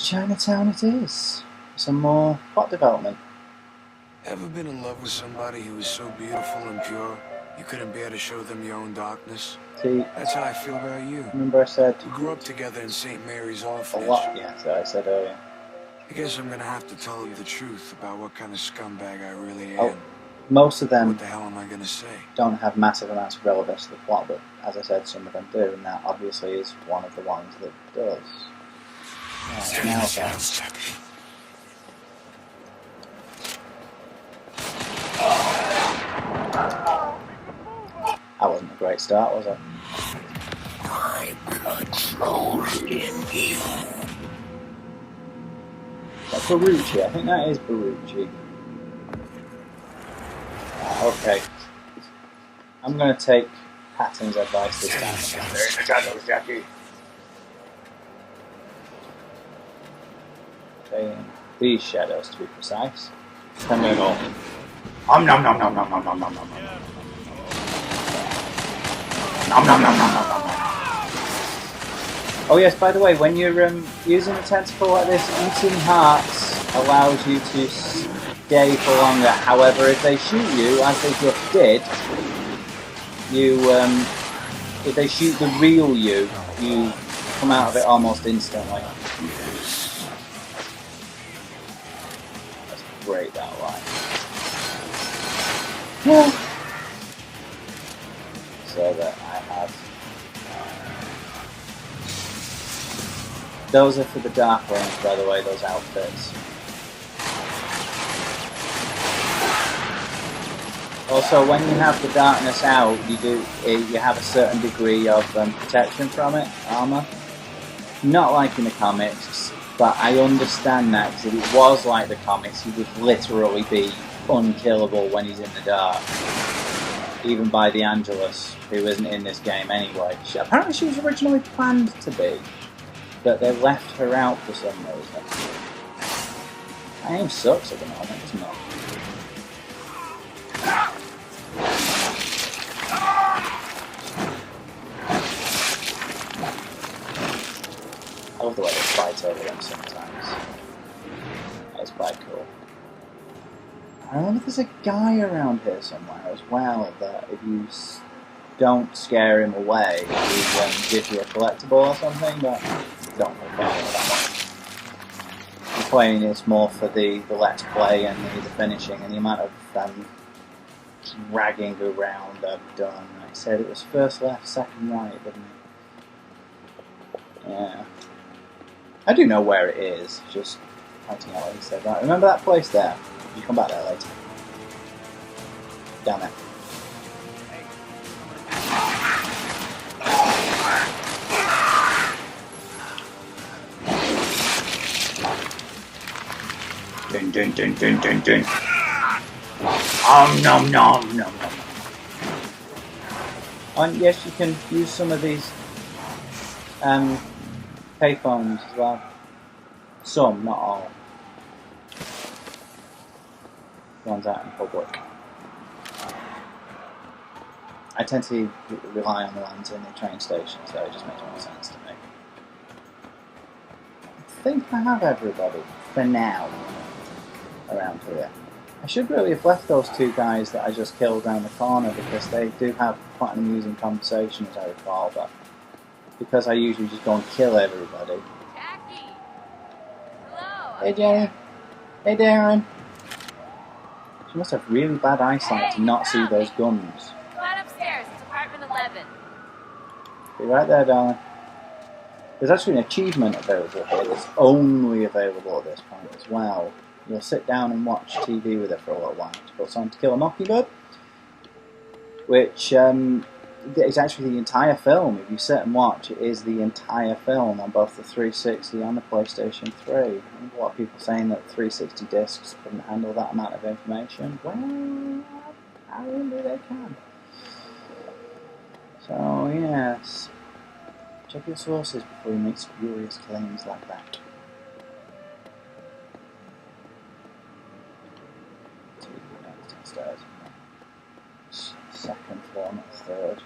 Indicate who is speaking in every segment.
Speaker 1: Chinatown it is. Some more plot development.
Speaker 2: Ever been in love with somebody who was so beautiful and pure, you couldn't bear to show them your own darkness?
Speaker 1: See,
Speaker 2: That's how I feel about you.
Speaker 1: remember I said
Speaker 2: We grew up together in St. Mary's
Speaker 1: a
Speaker 2: orphanage.
Speaker 1: lot, yeah, so I said earlier.
Speaker 2: I guess I'm gonna have to tell you the truth about what kind of scumbag I really
Speaker 1: Oh,
Speaker 2: am.
Speaker 1: most of them
Speaker 2: What the hell am I gonna say?
Speaker 1: don't have massive amounts of relevance to the plot, but as I said, some of them do, and that obviously is one of the ones that does. Right, now then. That wasn't a great start, was it?
Speaker 3: My controls in you.
Speaker 1: That's Barucci, I think that is Barucci. Okay. I'm going to take Patton's advice this time. Okay, these shadows to be precise. I'm going to go. Nom nom nom nom nom nom nom nom nom nom. Nom nom nom nom nom nom. Oh yes, by the way, when you're using a tentacle like this, eating hearts allows you to stay for longer. However, if they shoot you, as they just did, you if they shoot the real you, you come out of it almost instantly. That's great, that line. Yeah. So that I have. Those are for the dark range, by the way, those outfits. Also, when you have the darkness out, you have a certain degree of protection from it, armor. Not like in the comics, but I understand that, because if it was like the comics, he would literally be unkillable when he's in the dark. Even by the Angelus, who isn't in this game anyway. Apparently she was originally planned to be, but they left her out for some reason. That game sucks at the moment, doesn't it? I love the way they fight over them sometimes. That's quite cool. I remember there's a guy around here somewhere as well that if you don't scare him away, he gives you a collectible or something, but I don't know that much. I'm playing this more for the let's play and the finishing, and the amount of dragging around I've done. I said it was first left, second right, didn't it? Yeah. I do know where it is, just pointing out what he said. Right, remember that place there? You come back there later. Down there. Dun dun dun dun dun dun. Nom nom nom nom. And yes, you can use some of these payphones as well. Some, not all. Ones out in public. I tend to rely on the ones in the train station, so it just makes more sense to me. I think I have everybody, for now, around here. I should really have left those two guys that I just killed around the corner, because they do have quite an amusing conversation, as I recall, but because I usually just go and kill everybody.
Speaker 4: Jackie! Hello!
Speaker 1: Hey Jenny! Hey Darren! She must have really bad eyesight to not see those guns.
Speaker 4: Come on upstairs, it's apartment 11.
Speaker 1: Be right there, darling. There's actually an achievement available here that's only available at this point as well. You'll sit down and watch TV with her for a little while. She puts on To Kill a Mockingbird, which is actually the entire film. If you sit and watch, it is the entire film on both the 360 and the PlayStation 3. I think a lot of people saying that 360 discs couldn't handle that amount of information. Well, apparently they can. So, yes. Check your sources before you make spurious claims like that. Downstairs. Second floor, not third.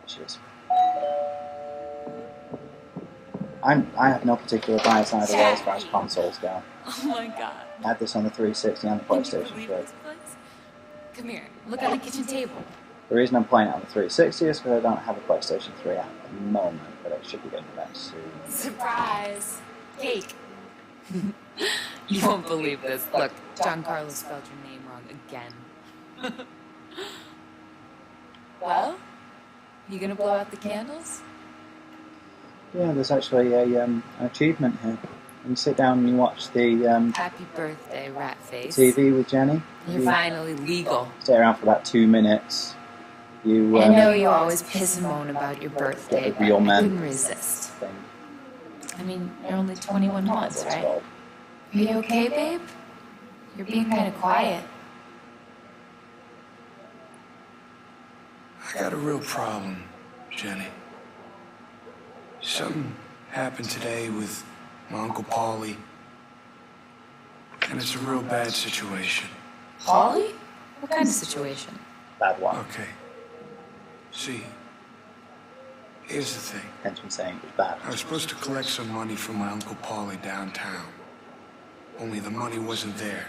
Speaker 1: Cheers. I have no particular bias either way as far as consoles go.
Speaker 5: Oh my god.
Speaker 1: I had this on the 360 and the
Speaker 5: Can you
Speaker 1: PlayStation
Speaker 5: believe
Speaker 1: 3.
Speaker 5: this place? Come here. Look on the kitchen table.
Speaker 1: The reason I'm playing it on the 360 is because I don't have a PlayStation 3 at the moment, but I should be getting that soon.
Speaker 5: Surprise! Cake. You won't believe this. Look, Giancarlo spelled your name wrong again. Well, you gonna blow out the candles?
Speaker 1: Yeah, there's actually an achievement here. When you sit down and you watch the
Speaker 5: Happy birthday, rat face.
Speaker 1: TV with Jenny,
Speaker 5: You're finally legal.
Speaker 1: stay around for about 2 minutes. You
Speaker 5: I know you always piss and moan about your birthday,
Speaker 1: Get the real
Speaker 5: but I
Speaker 1: men.
Speaker 5: couldn't resist.
Speaker 1: thing.
Speaker 5: I mean, you're only 21 months,
Speaker 1: That's what it's
Speaker 5: right?
Speaker 1: called.
Speaker 5: Are you okay, babe? You're being kind of quiet.
Speaker 2: I got a real problem, Jenny. Something happened today with my Uncle Paulie, and it's a real bad situation.
Speaker 5: Polly? What kind of situation?
Speaker 1: Bad one.
Speaker 2: Okay. See, here's the thing.
Speaker 1: Hence me saying it was bad.
Speaker 2: I was supposed to collect some money from my Uncle Paulie downtown. Only the money wasn't there.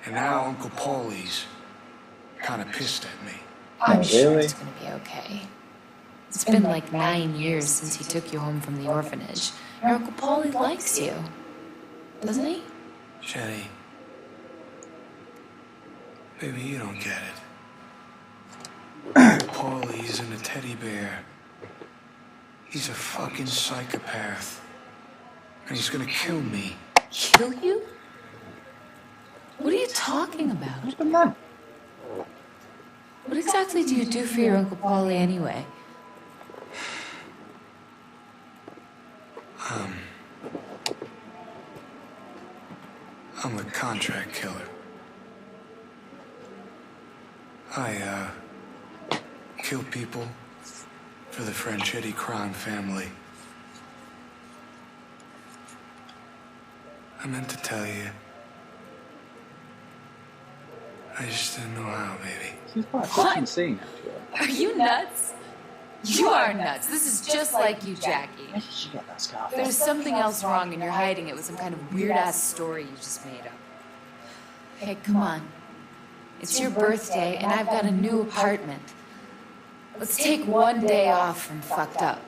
Speaker 2: And now Uncle Paulie's kind of pissed at me.
Speaker 5: I'm sure
Speaker 1: really?
Speaker 5: it's gonna be okay. It's been like 9 years since he took you home from the orphanage. Your Uncle Paulie likes you, doesn't he?
Speaker 2: Jenny, baby, you don't get it. Uncle Paulie isn't a teddy bear. He's a fucking psychopath. And he's gonna kill me.
Speaker 5: Kill you? What are you talking about?
Speaker 1: What's been wrong?
Speaker 5: What exactly do you do for your Uncle Paulie anyway?
Speaker 2: I'm a contract killer. I kill people for the Franchetti crime family. I meant to tell you. I just didn't know how, baby.
Speaker 1: Seems quite a touching scene, actually.
Speaker 5: Are you nuts? You are nuts. This is just like you, Jackie.
Speaker 1: Where did you get that scarf?
Speaker 5: There's something else wrong and you're hiding it with some kind of weird-ass story you just made up. Hey, come on. It's your birthday and I've got a new apartment. Let's take one day off from fucked up.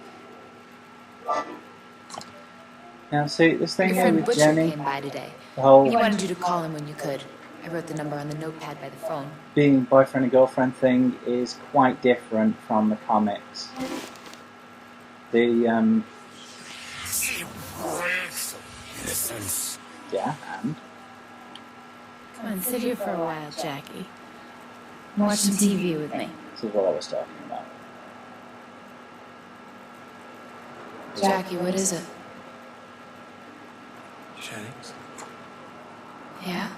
Speaker 1: Now, see, this thing
Speaker 5: Your
Speaker 1: here
Speaker 5: friend
Speaker 1: with
Speaker 5: Butcher
Speaker 1: Jenny,
Speaker 5: came by today.
Speaker 1: the whole
Speaker 5: He wanted you to call him when you could. I wrote the number on the notepad by the phone.
Speaker 1: being boyfriend and girlfriend thing is quite different from the comics. The,
Speaker 3: Innocence.
Speaker 1: yeah, and?
Speaker 5: Come on, sit here for a while, Jackie. And watch some TV with me.
Speaker 1: This is what I was talking about.
Speaker 5: Jackie, what is it?
Speaker 2: Jenny?
Speaker 5: Yeah?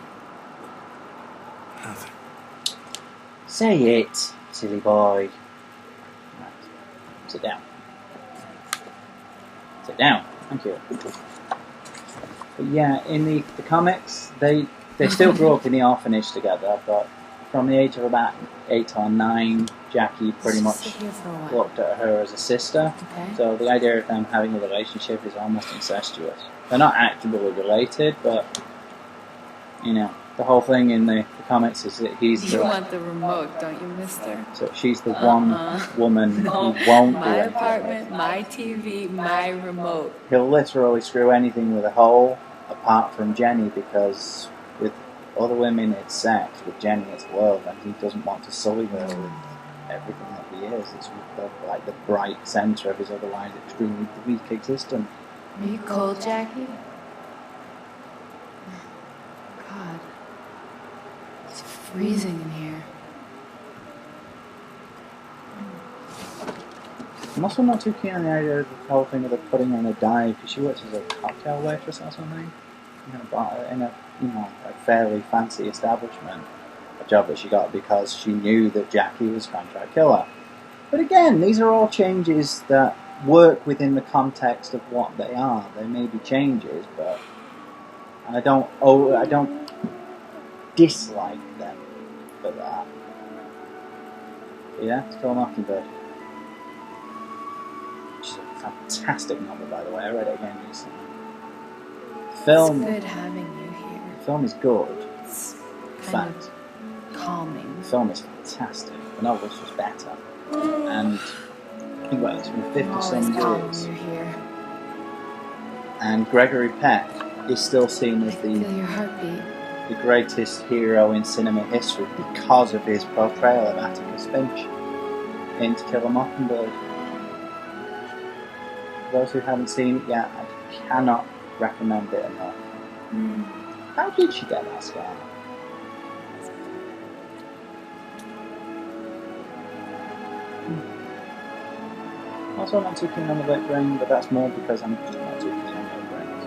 Speaker 2: Nothing.
Speaker 1: Say it, silly boy. Right. Sit down. Sit down. Thank you. But yeah, in the comics, they still grew up in the orphanage together, but from the age of about 8 or 9, Jackie pretty much
Speaker 5: Sit here for a while.
Speaker 1: looked at her as a sister.
Speaker 5: Okay.
Speaker 1: So the idea of them having a relationship is almost incestuous. They're not actively related, but, you know, the whole thing in the comics is that he's
Speaker 5: You
Speaker 1: the...
Speaker 5: want the remote, don't you, mister?
Speaker 1: So she's the one woman
Speaker 5: No,
Speaker 1: who won't do
Speaker 5: my
Speaker 1: anything.
Speaker 5: apartment, my TV, my remote.
Speaker 1: He'll literally screw anything with a hole, apart from Jenny, because with other women it's sex, with Jenny it's love, and he doesn't want to sully her with everything that he is. It's like the bright centre of his otherwise extremely weak existence.
Speaker 5: Are you cold, Jackie? God. It's freezing in here.
Speaker 1: I'm also not too keen on the idea of the whole thing of the putting her in a dive, because she works as a cocktail waitress or something. In a a fairly fancy establishment. A job that she got because she knew that Jackie was a contract killer. But again, these are all changes that work within the context of what they are. They may be changes, but I don't dislike them for that. But yeah, it's called Mockingbird. She's a fantastic novel, by the way. I read it again recently.
Speaker 5: It's
Speaker 1: Film,
Speaker 5: good having you here.
Speaker 1: film is good.
Speaker 5: It's
Speaker 1: In
Speaker 5: kind
Speaker 1: fact,
Speaker 5: of calming.
Speaker 1: the film is fantastic. The novel's just better. And think about it, it's been 50
Speaker 5: I'm always
Speaker 1: some
Speaker 5: calm
Speaker 1: years.
Speaker 5: when you're here.
Speaker 1: And Gregory Peck is still seen
Speaker 5: I
Speaker 1: as
Speaker 5: can feel your heartbeat.
Speaker 1: the greatest hero in cinema history because of his portrayal of Atticus Finch in To Kill a Mockingbird. For those who haven't seen it yet, I cannot recommend it enough. How did she get that scar? Also, I'm not too keen on the wet brain, but that's more because I'm just not too keen on wet brains.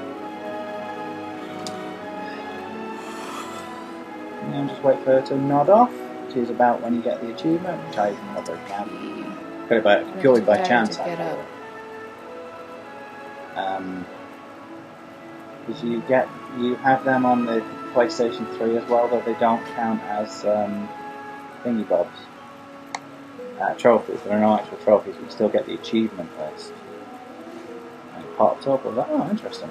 Speaker 1: And then just wait for her to nod off, which is about when you get the achievement, which I never can. Got it by, purely by chance,
Speaker 5: Get
Speaker 1: actually.
Speaker 5: up.
Speaker 1: Because you have them on the PlayStation 3 as well, though they don't count as thingy bobs. Trophies. There are no actual trophies, but you still get the achievement list. And it popped up, I was like, oh, interesting.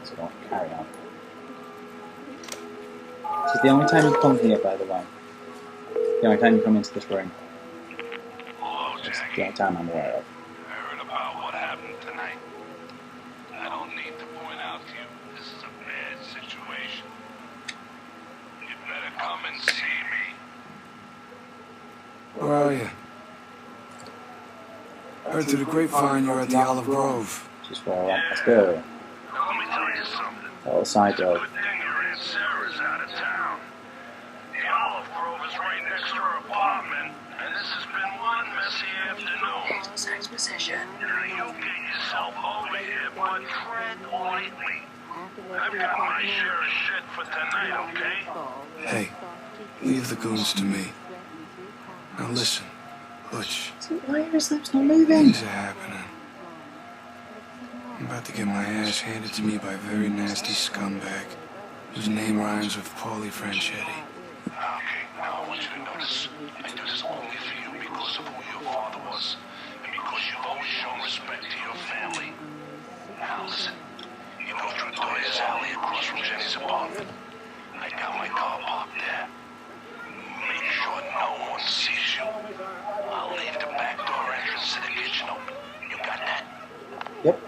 Speaker 1: So don't carry on. This is the only time you come here, by the way. The only time you come into this room.
Speaker 3: Hello,
Speaker 1: It's
Speaker 3: Jackie.
Speaker 1: the only time I'm aware of.
Speaker 3: I heard about what happened tonight. I don't need to point out to you, this is a bad situation. You better come and see me.
Speaker 2: Where are you? Heard through the grapevine you're at the Olive Grove.
Speaker 1: Just where I went. Let's go.
Speaker 3: Now let me tell you something.
Speaker 1: Little side road.
Speaker 3: Good thing your Aunt Sarah's out of town. The Olive Grove is right next to her apartment, and this has been one messy afternoon.
Speaker 6: Exposition.
Speaker 3: Now you get yourself over here, but tread lightly. I've got my share of shit for tonight, okay?
Speaker 2: Hey, leave the goons to me. Now listen, Butch,
Speaker 1: Why are his lips not moving?
Speaker 2: things are happening. I'm about to get my ass handed to me by a very nasty scumbag whose name rhymes with Paulie Franchetti.
Speaker 3: Okay, now I want you to notice. I do this only for you because of who your father was, and because you've always shown respect to your family. Now listen, you go through Doyer's alley across from Jenny's apartment. I got my car parked there. Make sure no one sees you. I'll leave the back door entrance to the kitchen open. You got that?
Speaker 1: Yep.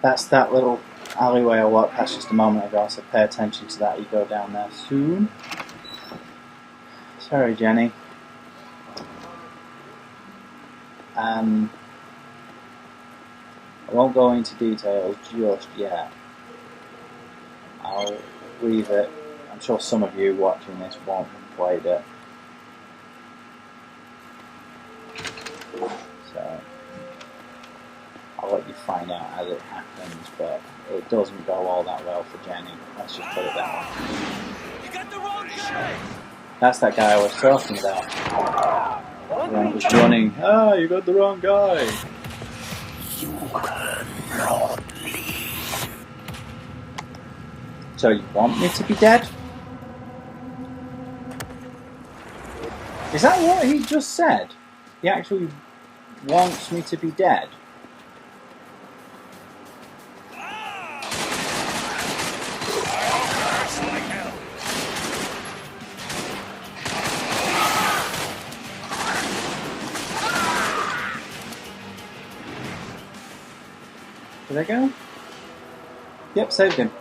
Speaker 1: That's that little alleyway I walked past just a moment ago, so pay attention to that. You go down there soon. Sorry, Jenny. I won't go into details just yet. I'll leave it. I'm sure some of you watching this won't have played it. So I'll let you find out as it happens, but it doesn't go all that well for Jenny. Let's just put it that way.
Speaker 6: You got the wrong guy!
Speaker 1: That's that guy I was talking about. When it was running. Ah, you got the wrong guy.
Speaker 3: You cannot leave.
Speaker 1: So you want me to be dead? Is that what he just said? He actually wants me to be dead? Did I go? Yep, saved him.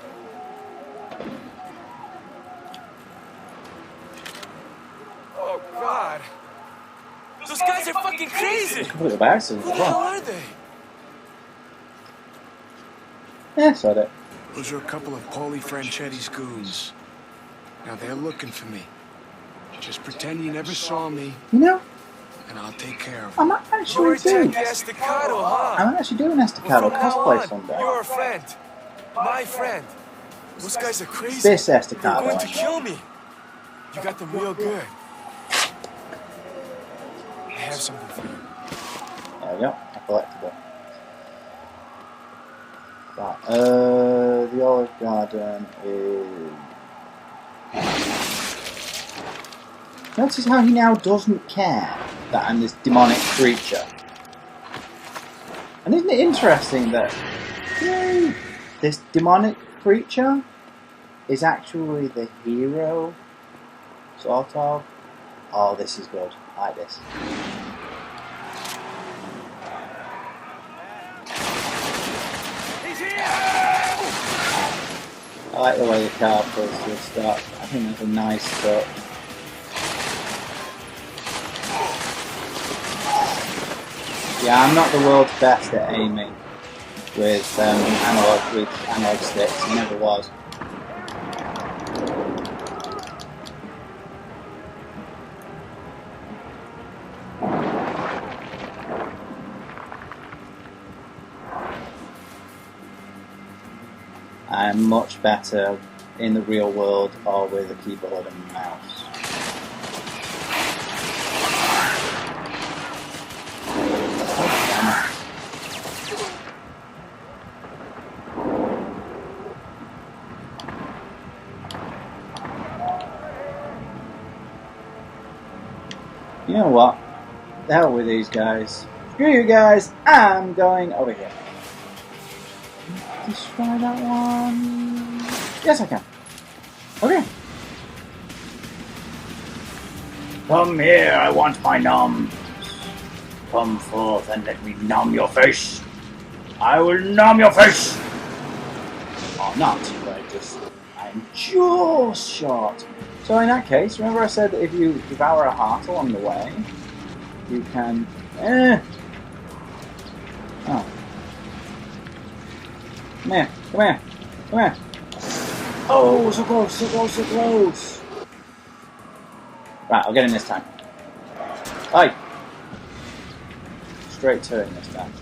Speaker 6: Oh, God. Those guys are fucking crazy!
Speaker 1: Completely by accident
Speaker 6: Who
Speaker 1: as
Speaker 6: the hell
Speaker 1: well.
Speaker 6: are they?
Speaker 1: Yeah, saw that.
Speaker 2: Those are a couple of Paulie Franchetti's goons. Now they're looking for me. Just pretend you never saw me,
Speaker 1: You know,
Speaker 2: and I'll take care of
Speaker 1: I
Speaker 2: them.
Speaker 1: might
Speaker 6: You're
Speaker 1: actually
Speaker 6: Jack
Speaker 1: do.
Speaker 6: Estacado, huh?
Speaker 1: I might actually do an Estacado
Speaker 6: Well, from now
Speaker 1: cosplay
Speaker 6: on,
Speaker 1: someday.
Speaker 6: you're a friend. My friend. Those guys are crazy.
Speaker 1: This
Speaker 6: They're
Speaker 1: Estacado,
Speaker 6: going to
Speaker 1: I
Speaker 6: kill me. You got them real good. I have something for you.
Speaker 1: There we go, a collectible. Right, the Olive Garden is... Notice how he now doesn't care that I'm this demonic creature. And isn't it interesting that this demonic creature is actually the hero, sort of? Oh, this is good. I like this. I like the way the car pulls to a stop. I think that's a nice touch. Yeah, I'm not the world's best at aiming with analog sticks. I never was. I'm much better in the real world or with a keyboard and mouse. You know what? The hell with these guys. Screw you guys, I'm going over here. Destroy that one. Yes, I can. Okay. Come here, I want my nums. Come forth and let me numb your face. I will numb your face. Or not, but I'm just short. So in that case, remember I said that if you devour a heart along the way, you can... Oh. Come here, come here, come here. Oh, so close, so close, so close. Right, I'll get him this time. Oi! Straight to him this time.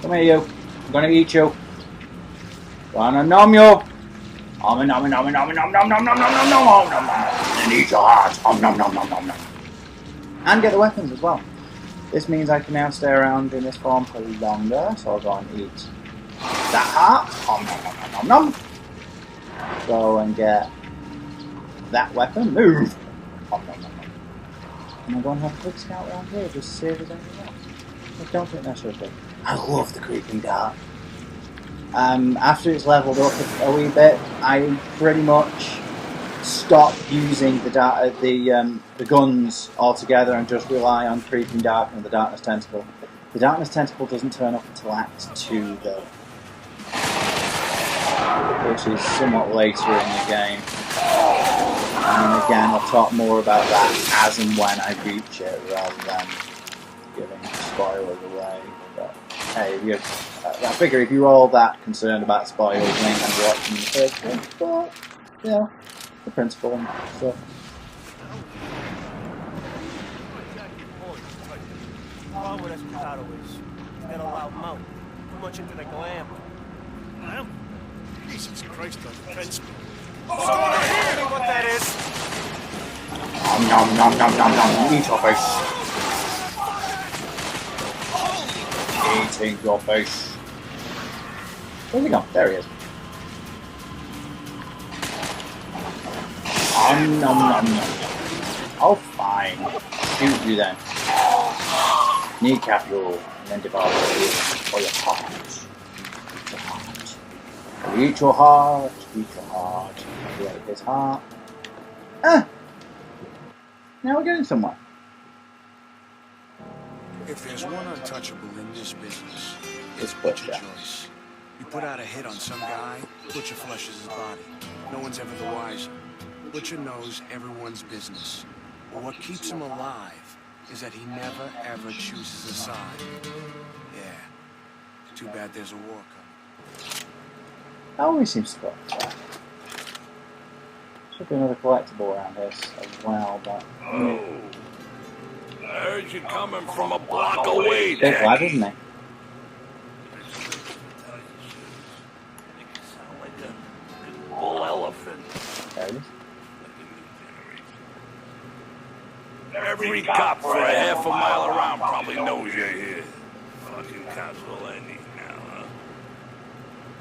Speaker 1: Come here, you. I'm gonna eat you. Gonna numb you. Nom nom nom nom nom nom nom nom nom nom nom nom nom. And eat your heart. Nom nom nom nom nom. And get the weapons as well. This means I can now stay around in this form for longer, so I'll go and eat that heart. Nom nom nom nom nom nom. Go and get that weapon. Move. Nom nom nom nom. And I'm going to have a quick scout around here just to see if there's anything else. I don't think there should be. I love the creeping dart. After it's leveled up a wee bit, I pretty much stop using the guns altogether and just rely on creeping dart and the darkness tentacle. The darkness tentacle doesn't turn up until Act 2 though, which is somewhat later in the game. And again, I'll talk more about that as and when I reach it, rather than giving spoilers away. But hey, I figure if you're all that concerned about spoilers, you ain't gonna be watching the first one. But you know, the principle and stuff.
Speaker 6: Problem with Esposado is he's got a loud mouth. Too much into the glam. Glam? Jesus Christ, on defense. Oh, tell me what that is.
Speaker 1: Nom nom nom nom nom. Eat your face. Eating your face. Where's he gone? There he is. Nom nom nom nom. Oh, fine. Shoot you then. Kneecap you, and then devour you for your heart. Your heart. Eat your heart. Eat your heart. Eat his heart. Ah! Now we're getting somewhere.
Speaker 2: If there's one untouchable in this business,
Speaker 1: It's
Speaker 2: Butcher
Speaker 1: Butcher.
Speaker 2: choice. You put out a hit on some guy, Butcher flushes his body. No one's ever the wiser. Butcher knows everyone's business. But what keeps him alive is that he never ever chooses a side. Yeah. Too bad there's a war coming.
Speaker 1: Always seems to go like that. Should be another collectible around this as well, but...
Speaker 3: Oh. I heard you coming from a block away,
Speaker 1: Big lad, isn't he?
Speaker 3: You sound like a bull elephant.
Speaker 1: There it is.
Speaker 3: Every cop for a half a mile around probably knows you're here. Fucking cops all I need now, huh?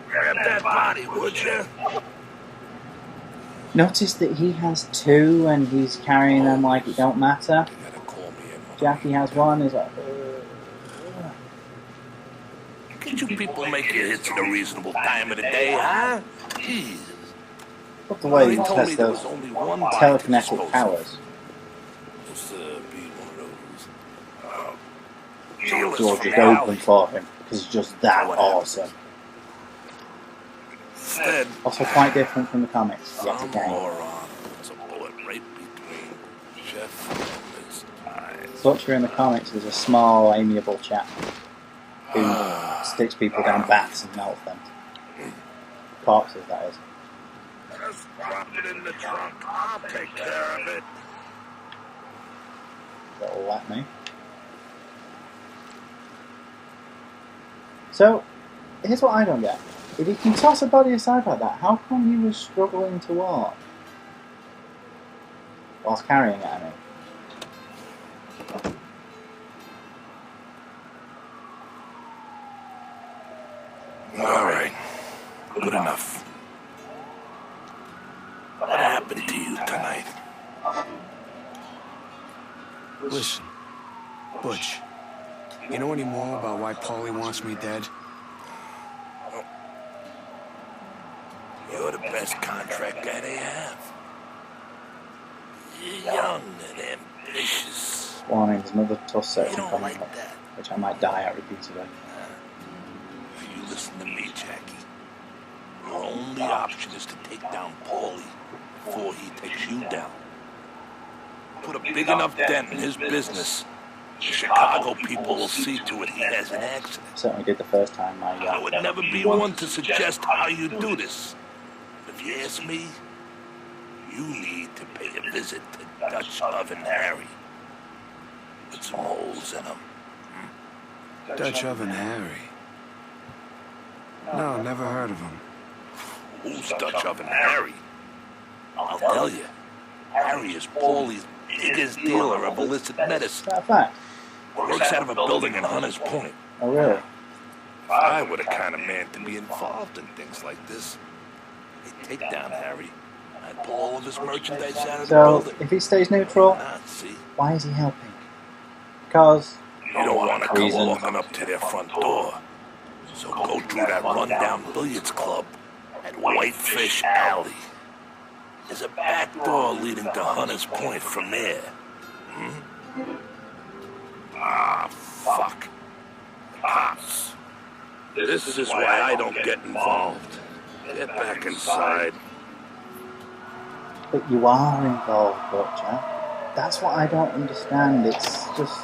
Speaker 3: Grab that body, would you?
Speaker 1: Notice that he has two and he's carrying them like it don't matter.
Speaker 3: You gotta call me in.
Speaker 1: Jackie has one. He's like,
Speaker 3: Can't you people make your hits at a reasonable time of the day, huh? Jesus.
Speaker 1: look the way he
Speaker 3: told me
Speaker 1: tests
Speaker 3: there
Speaker 1: those
Speaker 3: was only one body to
Speaker 1: telekinetic
Speaker 3: dispose of.
Speaker 1: powers.
Speaker 3: This be one of those dealers
Speaker 1: George
Speaker 3: from
Speaker 1: is
Speaker 3: the
Speaker 1: open
Speaker 3: alley.
Speaker 1: for him because he's just that
Speaker 3: So what happened?
Speaker 1: awesome.
Speaker 3: Instead,
Speaker 1: Also quite different from the comics, yet
Speaker 3: some
Speaker 1: again.
Speaker 3: moron puts a bullet right between Jeff and his eyes.
Speaker 1: Butcher in the comics is a small, amiable chap who sticks people down baths and melts them. Corpses, that is.
Speaker 3: Just drop it in the trunk. I'll take care of it.
Speaker 1: That'll let me. So, here's what I don't get. If he can toss a body aside like that, how come he was struggling to walk? Whilst carrying it, I mean.
Speaker 3: All right. Good enough. What happened to you tonight?
Speaker 2: Listen, Butch, you know any more about why Paulie wants me dead?
Speaker 3: You're the best contract guy they have. You're young and ambitious.
Speaker 1: Warning, there's another tough
Speaker 3: You
Speaker 1: section
Speaker 3: don't
Speaker 1: coming
Speaker 3: like
Speaker 1: up,
Speaker 3: that.
Speaker 1: which I might die at repeatedly.
Speaker 3: You listen to me, Jackie. Your only option is to take down Paulie before he takes you down. Put a big enough dent in his business, the Chicago people will see to it he has an accident.
Speaker 1: Certainly did the first time
Speaker 3: I would never be one to suggest how you do this. If you ask me, you need to pay a visit to Dutch Oven Harry. With some holes in him.
Speaker 2: Dutch Oven Harry. No, never heard of him.
Speaker 3: Who's Dutch Oven Harry? I'll tell you. Harry is Paulie's biggest dealer of illicit medicine.
Speaker 1: Is that a fact?
Speaker 3: Works out of a building in Hunters Point.
Speaker 1: Oh, really?
Speaker 3: If I were the kind of man to be involved in things like this, I'd take down Harry. I'd pull all of his merchandise out of the
Speaker 1: So,
Speaker 3: building.
Speaker 1: if he stays neutral,
Speaker 3: Not see.
Speaker 1: why is he helping? Because
Speaker 3: You don't want to come
Speaker 1: Reason.
Speaker 3: walking up to their front door. So go through that rundown billiards club at Whitefish Alley. There's a back door leading to Hunters Point from there. Ah, fuck. Cops. This is why I don't get involved. Get back inside.
Speaker 1: But you are involved, Butcher. That's what I don't understand. It's just...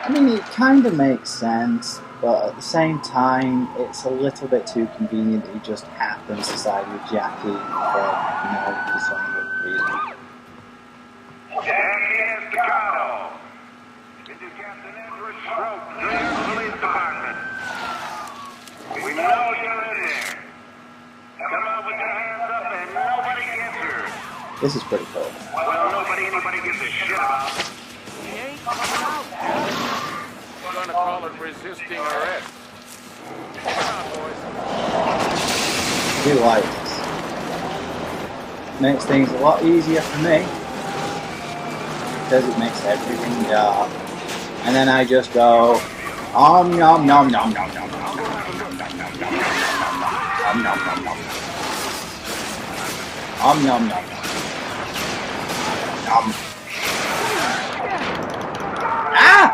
Speaker 1: I mean, it kind of makes sense, but at the same time, it's a little bit too convenient that he just happens to side with Jackie for, for some reason.
Speaker 7: Jackie Estacado. This is Captain Edward Schroep, New Police Department. We know you're in there. Come out with your hands up and nobody gets hurt.
Speaker 1: This is pretty cool.
Speaker 7: Well, anybody gives a shit about.
Speaker 6: He ain't coming out.
Speaker 8: We're gonna call it resisting arrest. Come on, boys.
Speaker 1: I do like this. Makes things a lot easier for me. Because it makes everything dark. And then I just go, nom nom nom nom nom nom nom nom nom nom nom nom nom nom nom. Nom nom nom. Nom. Ah!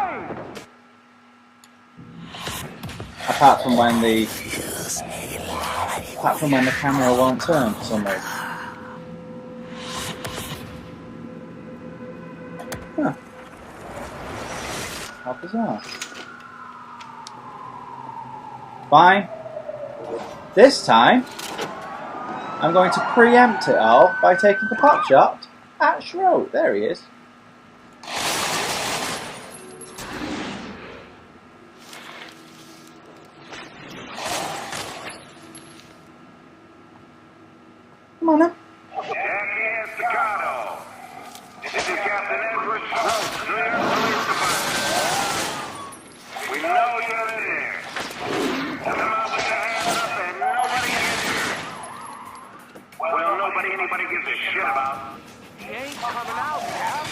Speaker 1: Apart from when the camera won't turn for some reason. Huh. How bizarre. Fine. This time, I'm going to preempt it all by taking the pot shot at Schroep. There he is. Come on now.
Speaker 7: Jackie Estacado. This is Captain Edward Schroep, New York Police Department. We know you're in there. Come out with your hands up and nobody gets hurt. Well, nobody out.
Speaker 8: He ain't coming out, Cap.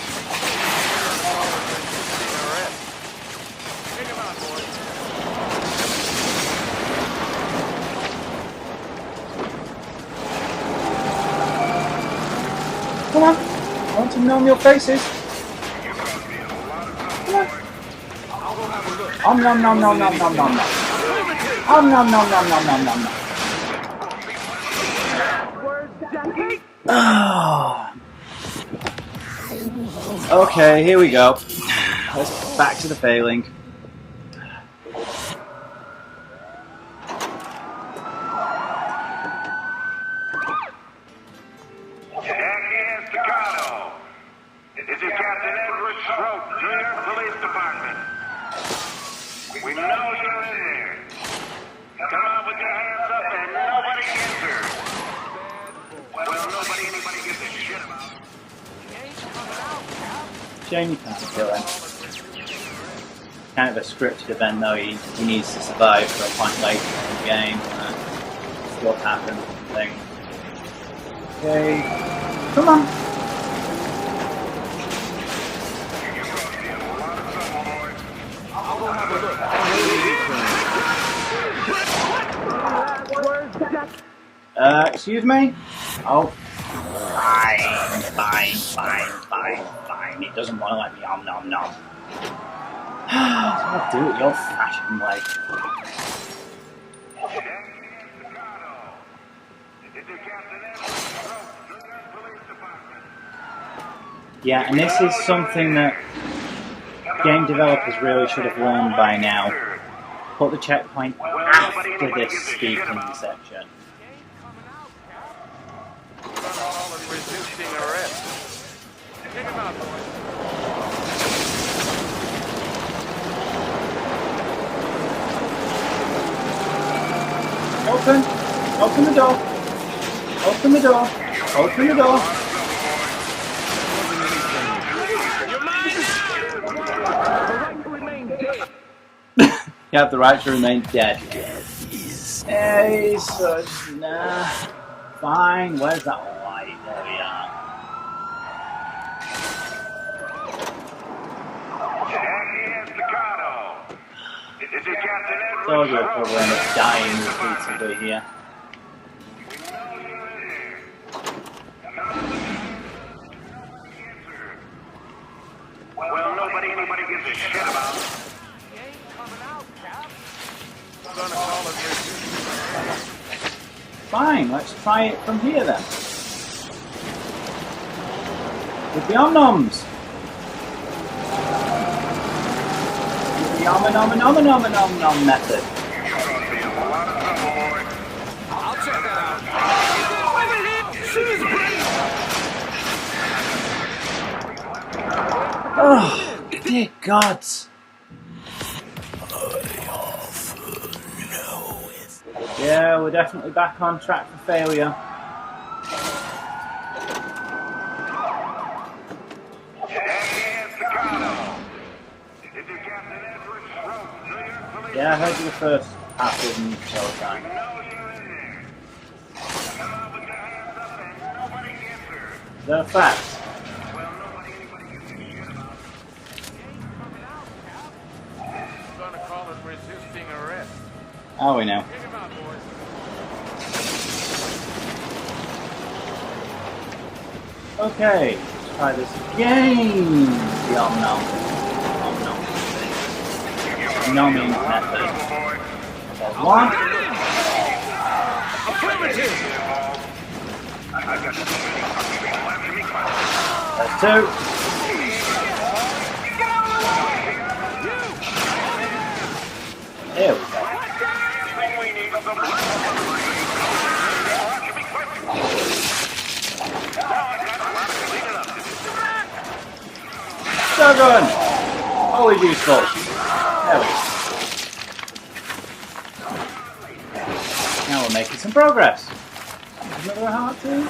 Speaker 8: Resisting arrest. Take him out, boys.
Speaker 1: Come on. I want to know your faces. Come on. Om nom nom nom nom nom nom nom. Om nom nom nom nom nom nom nom. Okay, here we go. Let's back to the failing.
Speaker 7: This is Captain Edward Stroke, Junior Police Department. We know you're in there. Come on with your hands up and nobody gets hurt. Well, anybody gives a shit about.
Speaker 1: Shame you can't kill him. Kind of a scripted event though, he needs to survive for a point later in the game. Stuff happens and things. Okay, come on. Excuse me? Oh. Fine. It doesn't want to let me om nom nom. I'll do it your fashion way. Yeah, and this is something that game developers really should have learned by now. Put the checkpoint after this speaking section.
Speaker 8: Resisting arrest. Take him out, boys.
Speaker 1: Open the door. Open the door. Open the door. You have the right to remain dead. Hey, so nah. Fine. Where's that light? There we are. Soldier will probably end up dying repeatedly here.
Speaker 7: Well, anybody gives a shit about.
Speaker 1: Fine, let's try it from here then. With the om-noms. With the om-nom-nom-nom-nom-nom method.
Speaker 8: I'll check that out.
Speaker 1: Oh, dear gods. Yeah, we're definitely back on track for failure. Yeah, I heard you the first half of the show time. Is that a fact?
Speaker 8: I'm gonna call it resisting arrest.
Speaker 1: Oh, we know.
Speaker 8: Take him out, boys.
Speaker 1: Okay, let's try this again. The om-nom. Nomming method. That's one. That's two. There we go. Shotgun! Always useful. There we go. Now we're making some progress. Another heart too?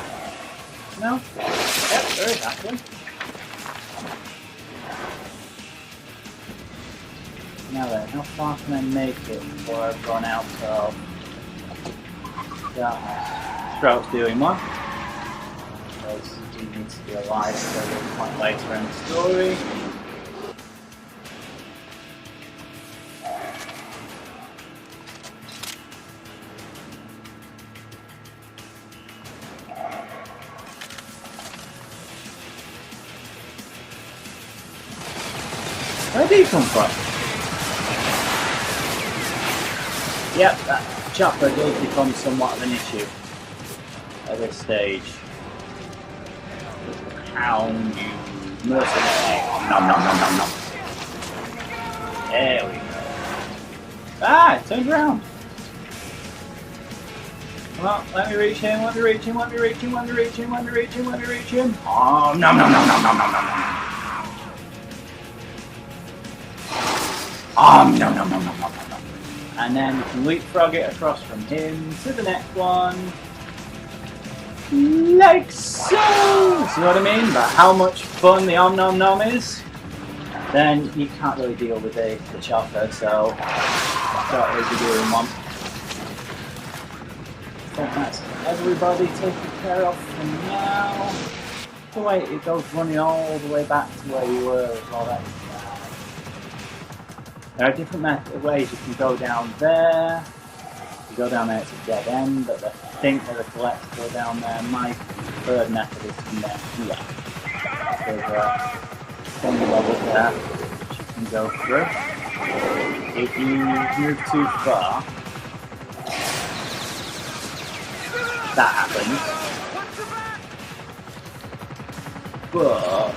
Speaker 1: No? Yep, there is actually. Now then, how far can I make it before I've run out of darkness? Stroke's doing one. So because he needs to be alive at a point later in the story. Where did he come from? Yep, that chopper does become somewhat of an issue at this stage. Hound you mercenary. Nom nom nom nom nom. There we go. Ah, it turned around. Well, let me reach him, let me reach him, let me reach him, let me reach him, let me reach him, let me reach him. Oh, nom nom nom nom nom nom nom nom. No, no, no, no, no, no, no. And then you can leapfrog it across from him to the next one. Like so! See what I mean? But how much fun the Om Nom Nom is, then you can't really deal with the chopper, so don't really be doing one. I think that's everybody taken care of for now. The way it goes running all the way back to where you were as well. There are different ways you can go down there. You go down there, it's a dead end, but I think there's a collectible down there. My preferred method is from there here. There's a thing level there which you can go through. If you move too far, that happens. But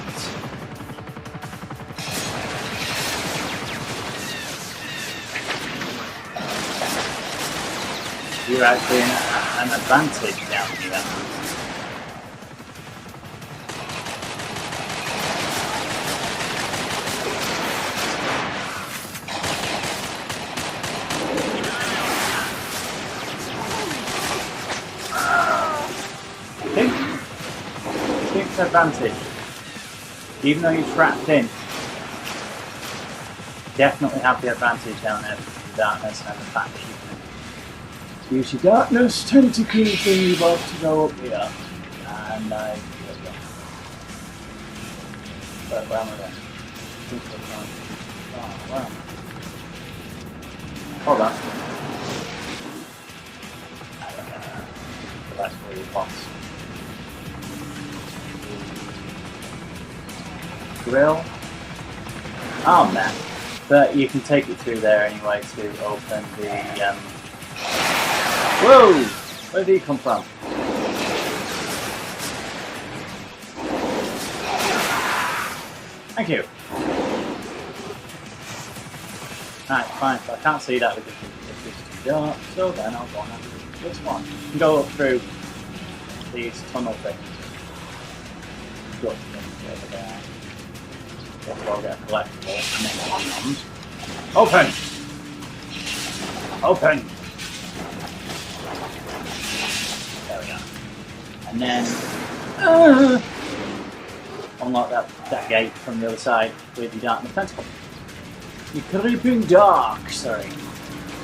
Speaker 1: you're actually in an advantage down here. I think it's an advantage. Even though you're trapped in, definitely have the advantage down there with the darkness and the fact that you can use your darkness tentacle thing about to go up here. And but where am I going? Oh, wow. Hold on. That's where you box. Grill. Oh man. But you can take it through there anyway to open the whoa! Where did he come from? Thank you. Alright, fine, but I can't see that because it's too dark, so then I'll go on and do this one. You can go up through these tunnel things. Go over there. We'll get a collectible and then open! Open! There we go. And then unlock that gate from the other side with your darkness tentacle. Your creeping dark, sorry.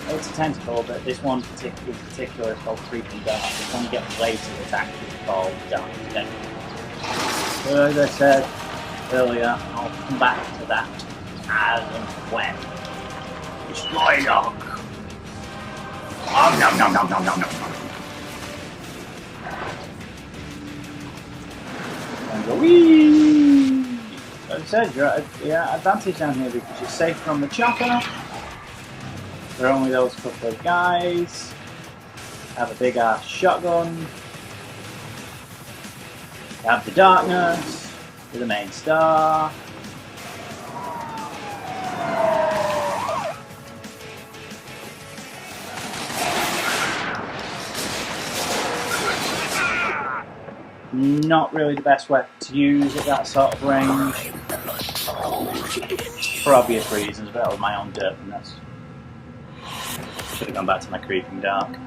Speaker 1: It's a tentacle, but this one in particular is called creeping dark. It's when you get later it's actually called dark tentacle. So as I said earlier, I'll come back to that as and when. Destroy dog! Oh no no no no no no no! And go wee! As I said, you're at advantage down here because you're safe from the chopper. There are only those couple of guys. Have a big ass shotgun. You have the darkness with the main star. Not really the best weapon to use at that sort of range. For obvious reasons, but that was my own dirtiness. Should have gone back to my creeping dark.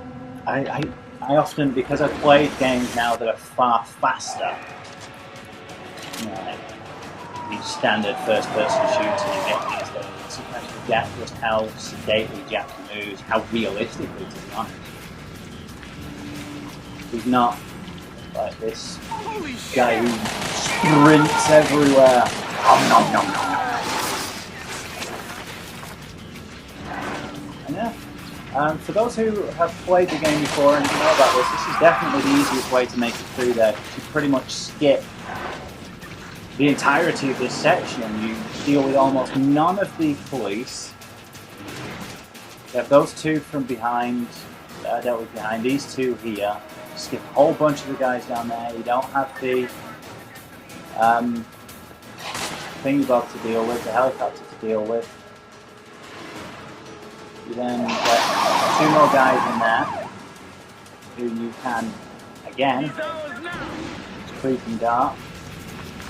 Speaker 1: I often, because I've played games now that are far faster, you know, these standard first-person shooters you get these days, sometimes forget just how sedately Jack moves, how realistically, to be honest. He's not Like this guy who sprints everywhere. Nom, nom, nom, nom. And yeah, for those who have played the game before and know about this is definitely the easiest way to make it through there. You pretty much skip the entirety of this section. You deal with almost none of the police. You have those two from behind, that I dealt with behind, these two here. You skip a whole bunch of the guys down there. You don't have the thingy-bob to deal with, the helicopter to deal with. You then get 2 more guys in there who you can, again, it's creeping dark.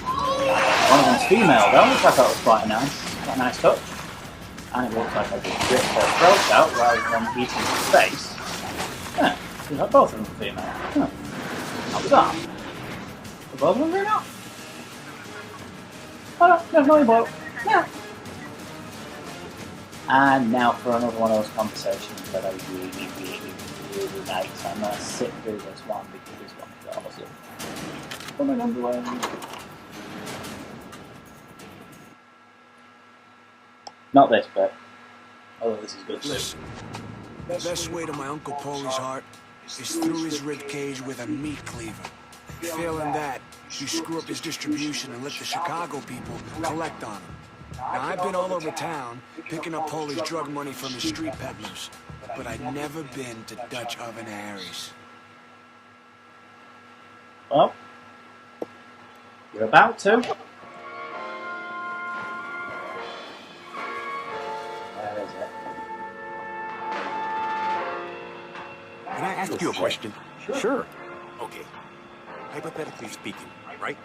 Speaker 1: One of them's female though, which I thought was quite a nice touch. And it looks like I just ripped her throat out rather than eating her face. Yeah, you have both of them female. Huh. How was that? Are both of them female? Oh no, definitely both. Yeah. And now for another one of those conversations that I really like. So I'm going to sit through this one because this one is awesome. Coming underway. Not this bit. Although this is good too.
Speaker 2: Listen, the best way to my Uncle Paulie's heart is through his rib cage with a meat cleaver. Failing that, you screw up his distribution and let the Chicago people collect on him. Now, I've been all over town picking up Paulie's drug money from his street peddlers, but I'd never been to Dutch Oven Harry's.
Speaker 1: Well, you're about to. Where is it?
Speaker 9: Can I ask you a question?
Speaker 1: Sure.
Speaker 9: Okay. Hypothetically speaking, right?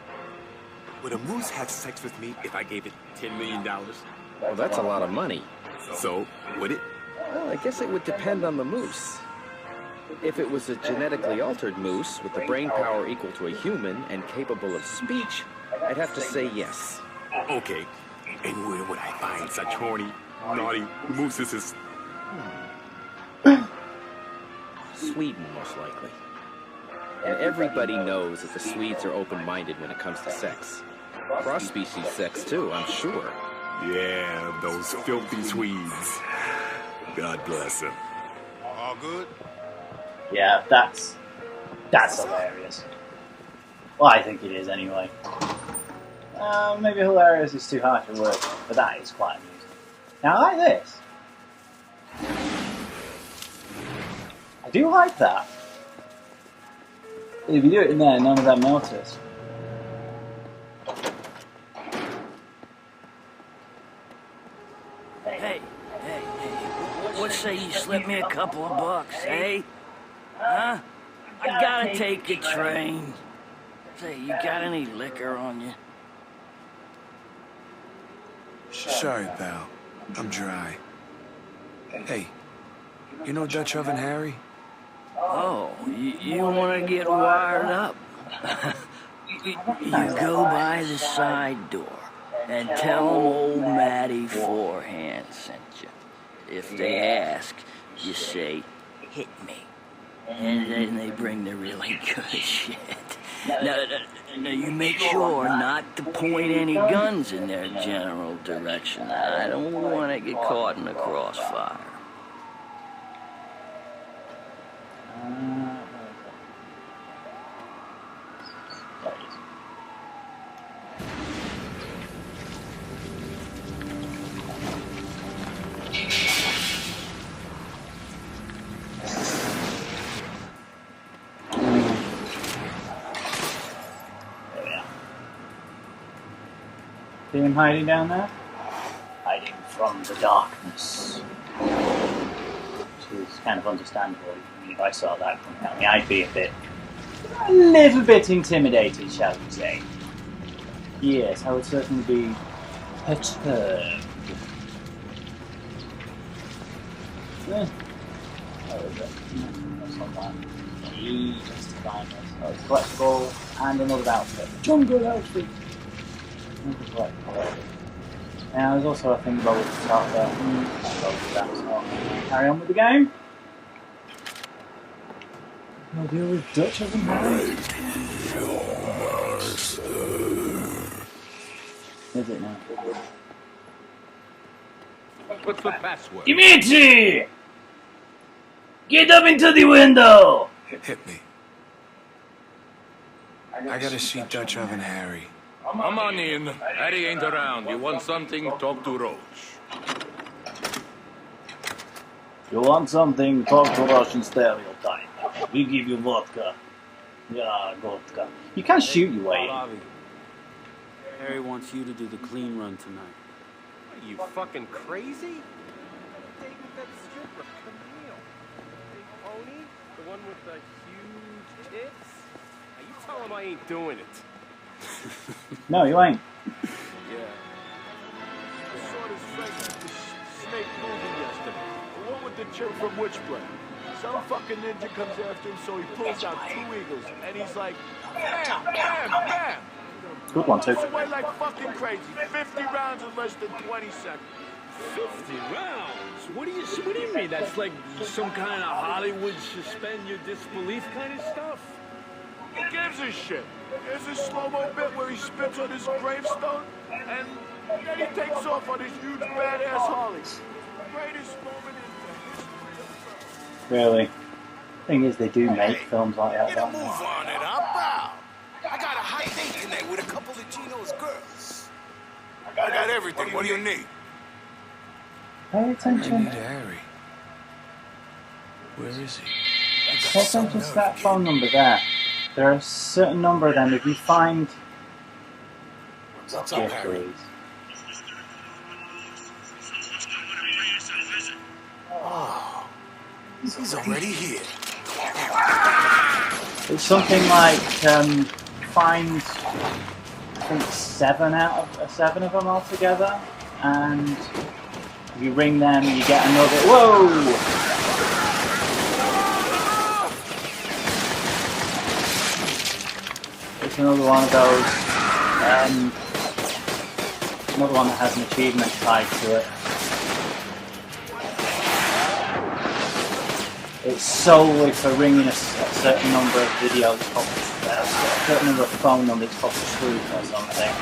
Speaker 9: Would a moose have sex with me if I gave it $10 million?
Speaker 10: Well, that's a lot of money.
Speaker 9: So, would it?
Speaker 10: Well, I guess it would depend on the moose. If it was a genetically altered moose with the brain power equal to a human and capable of speech, I'd have to say yes.
Speaker 9: Okay. And where would I find such horny, naughty Mooseses?
Speaker 10: Sweden, most likely. And everybody knows that the Swedes are open-minded when it comes to sex. Cross-species sex, too, I'm sure.
Speaker 9: Yeah, those filthy Swedes. God bless them.
Speaker 8: All good?
Speaker 1: Yeah, that's hilarious. Well, I think it is anyway. Maybe hilarious is too harsh a word, but that is quite amusing. Now, I like this. I do like that. If you do it in there, none of them notice.
Speaker 11: Hey, what say you slip me a couple of bucks, eh? Huh? I gotta take a train. Say, you got any liquor on you?
Speaker 2: Sorry, pal. I'm dry. Hey, you know Dutch Oven Harry?
Speaker 11: Oh, you want to get wired up? You go by the side door and tell them old Matty Forehand sent you. If they ask, you say, hit me. And then they bring the really good shit. Now, you make sure not to point any guns in their general direction. I don't want to get caught in the crossfire.
Speaker 1: See him hiding down there? Hiding from the darkness. Which is kind of understandable. I mean, if I saw that coming at me, I'd be a little bit intimidated, shall we say. Yes, I would certainly be perturbed. Where is it? That's not that. Just to find this. Oh, it's collectible and another outfit. Jungle outfit! Now there's also a thing about the top there. I'll go with that, so carry on with the game. No deal with Dutch of them, Harry? Is it now?
Speaker 8: What's the password?
Speaker 6: Dimitri! Get up into the window!
Speaker 2: Hit me. I gotta see Dutch Oven Harry.
Speaker 8: Come on in. Harry ain't around. You want something? Talk to Roach.
Speaker 6: You want something? Talk to Russian stereotype. We give you vodka. Yeah, vodka.
Speaker 1: You can't shoot your way in.
Speaker 12: Bobby, Harry wants you to do the clean run tonight.
Speaker 9: Are you fucking crazy? Date with that stripper, Camille. Big pony? The one with the huge tits? Now you tell him I ain't doing it.
Speaker 1: No, you ain't.
Speaker 6: Yeah. I saw this Frank at the Snake movie yesterday. The one with the chick from Witchblade. Some fucking ninja comes after him, so he pulls out 2 eagles, and he's like, bam, bam, bam!
Speaker 1: Good one, too.
Speaker 6: Blows away like fucking crazy. 50 rounds in less than 20 seconds.
Speaker 13: 50 rounds? What do you mean? That's like some kind of Hollywood suspend your disbelief kind of stuff?
Speaker 6: Who gives a shit? There's a slow-mo bit where he spits on his gravestone, and then he takes off on his huge badass Harley. Greatest moment in the history of film.
Speaker 1: Really. Thing is, they do make films like that.
Speaker 3: Get a
Speaker 1: Don't
Speaker 3: move
Speaker 1: they?
Speaker 3: on it, I'm proud. I got a hot date tonight with a couple of Gino's girls. I got everything. What do you need?
Speaker 1: Pay
Speaker 2: I need
Speaker 1: attention.
Speaker 2: Harry. Where is he?
Speaker 1: Pay attention to that phone number there. There are a certain number of them. If you find...
Speaker 3: What's up, Harry?
Speaker 1: please.
Speaker 3: Oh, he's already here.
Speaker 1: It's something like, find, I think, 7 of them altogether, and if you ring them, you get another... Whoa! It's another one of those, another one that has an achievement tied to it. It's solely for ringing a certain number of videos, a certain number of phone numbers, it's called truth or something.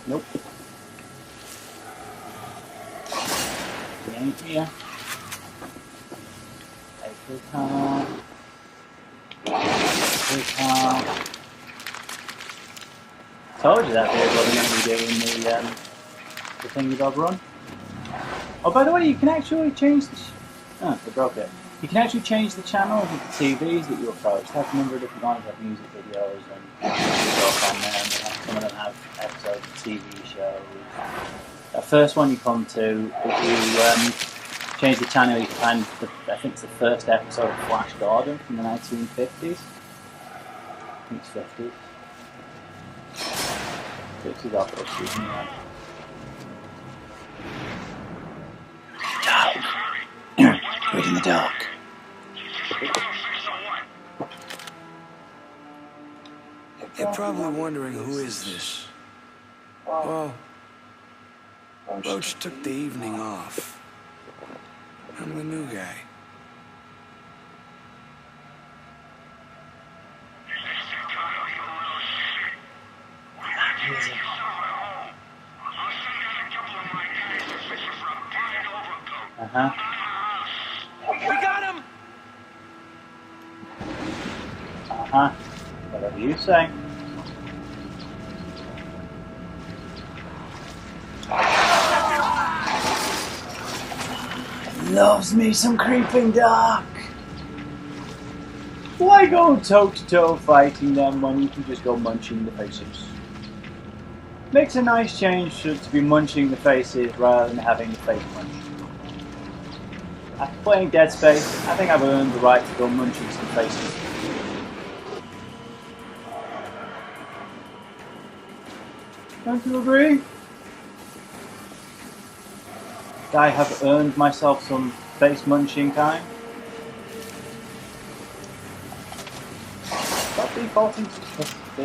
Speaker 1: Nope. He ain't here. Take the car. Take the car. Told you that bit wasn't going to be doing the thingy dog run. Oh, by the way, you can actually change the... Oh, they broke it. You can actually change the channels of the TVs that you approach. They have a number of different ones, have music videos and stuff on there. And some of them have episodes of TV shows. The first one you come to, if you change the channel, you can find, I think it's the first episode of Flash Gordon from the 1950s. I think it's 50s. Dog, wait in the dark.
Speaker 2: You're probably wondering who is this? Well, Roach took the evening off. I'm the new guy.
Speaker 6: We got him!
Speaker 1: Whatever you say. Loves me some creeping dark. Why go toe-to-toe fighting them when you can just go munching the faces? Makes a nice change to be munching the faces rather than having the face munched. After playing Dead Space, I think I've earned the right to go munching some faces. Don't you agree? I have earned myself some face munching time. Stop defaulting to the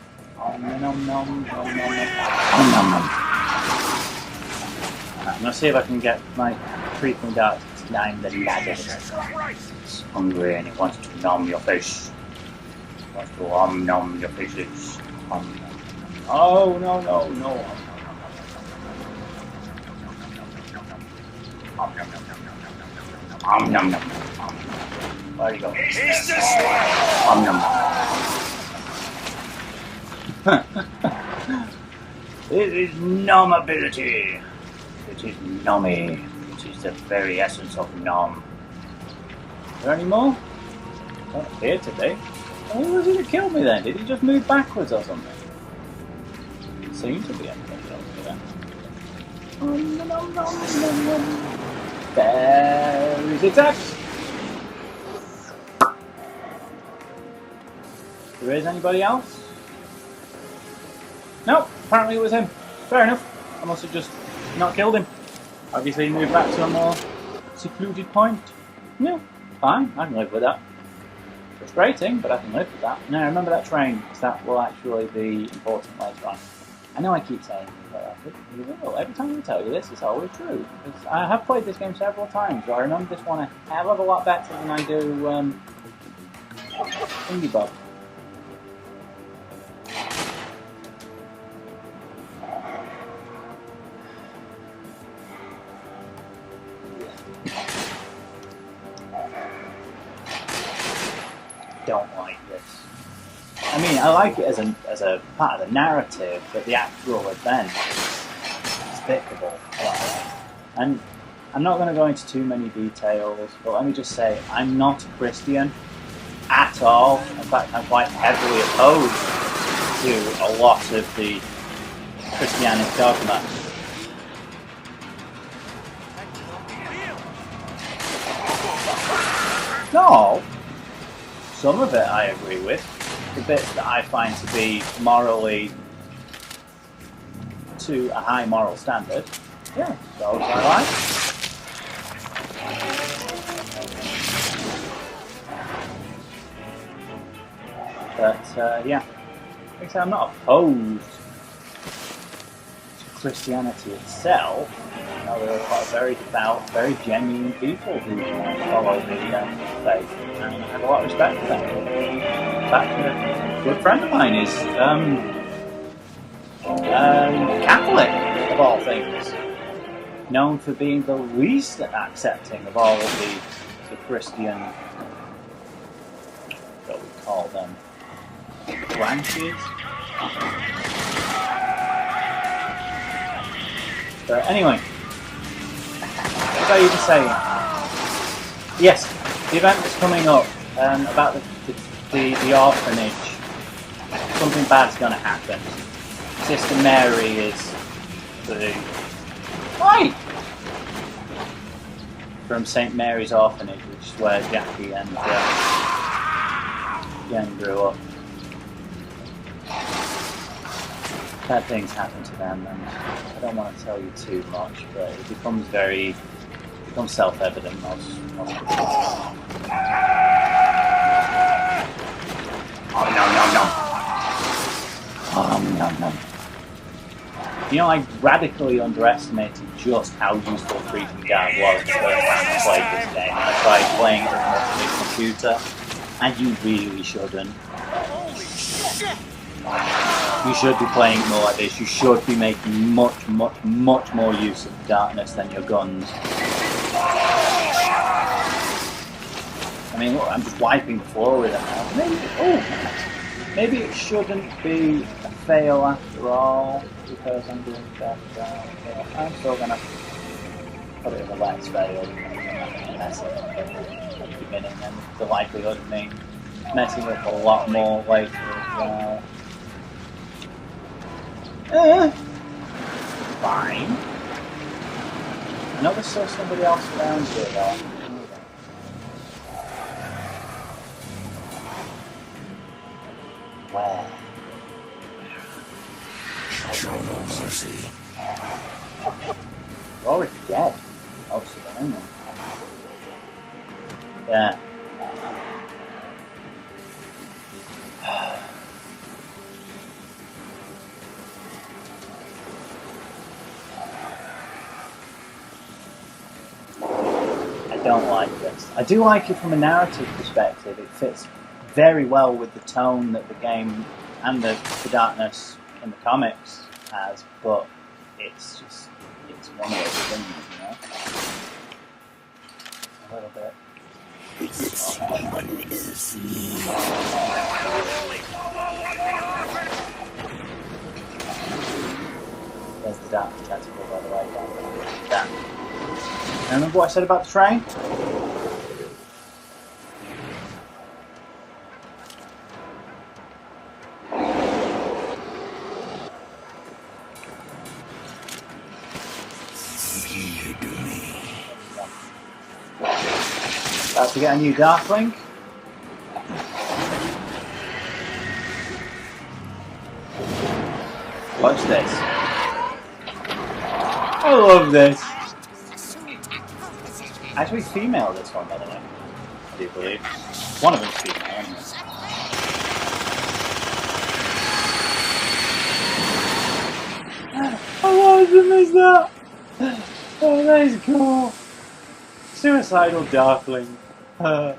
Speaker 1: Nom, nom, nom, nom, nom. I'm gonna see if I can get my creeping dart to climb the ladder. It's hungry and it wants to nom your face. It wants to nom your faces. Nom. Oh no no no. Nom nom nom. Where you go?
Speaker 14: It's this way!
Speaker 1: Nom nom. It is nom ability. It is nommy. It is the very essence of nom. Is there any more? Don't appear to be. Well, who was it that killed me then? Did he just move backwards or something? It seemed to be anything else there. There is attacks. There is anybody else? No, apparently it was him. Fair enough. I must have just not killed him. Obviously he moved back to a more secluded point. Yeah, fine, I can live with that. Frustrating, but I can live with that. Now remember that train, because that will actually be important later on. I know I keep saying that, but you will. Every time I tell you this, it's always true. Because I have played this game several times, so I remember this one a hell of a lot better than I do Indie Bob. Don't like this. I mean, I like it as a part of the narrative, but the actual event is despicable. And I'm not going to go into too many details, but let me just say, I'm not a Christian at all. In fact, I'm quite heavily opposed to a lot of the Christianic dogma. No! Some of it I agree with. The bits that I find to be morally to a high moral standard, yeah, those I like. But yeah, like I say, I'm not opposed to Christianity itself. You know, there are a lot of very devout, very genuine people who follow the faith, and I have a lot of respect for them. In fact, a good friend of mine is Catholic, of all things, known for being the least accepting of all of the Christian, what we call them, branches. But anyway, what was I even saying? Yes, the event that's coming up about the orphanage. Something bad's going to happen. Sister Mary is the... Why? From St. Mary's Orphanage, which is where Jackie and Jen grew up. Bad things happen to them, and I don't want to tell you too much, but it becomes self-evident most of the time. Oh, no. You know, I radically underestimated just how useful Creeping Guard was the first time I played this game. I tried playing it on a computer, and you really shouldn't. You should be playing it more like this. You should be making much more use of the darkness than your guns. I mean, look, I'm just wiping the floor with it now. Maybe it shouldn't be a fail after all, because I'm doing that. I'm still gonna put it as a let's fail. Mess it up at the beginning, and the likelihood of me messing up a lot more later as well. Fine. I know there's still somebody else around here though. Where?
Speaker 14: Show no mercy.
Speaker 1: We're already dead. Oh, so I know. Yeah. don't like this. I do like it from a narrative perspective. It fits very well with the tone that the game and the darkness in the comics has, but it's just, it's one of those things, you know? A little bit.
Speaker 11: This one is me.
Speaker 1: There's the darkness tentacle, by the way. That. Remember what I said about the train? About to get a new Darkling. Watch this. I love this. Actually, female this one, by the way. I do believe. One of them's female, anyway. I wanted to miss that. Oh, that is cool. Suicidal Darkling. Oh.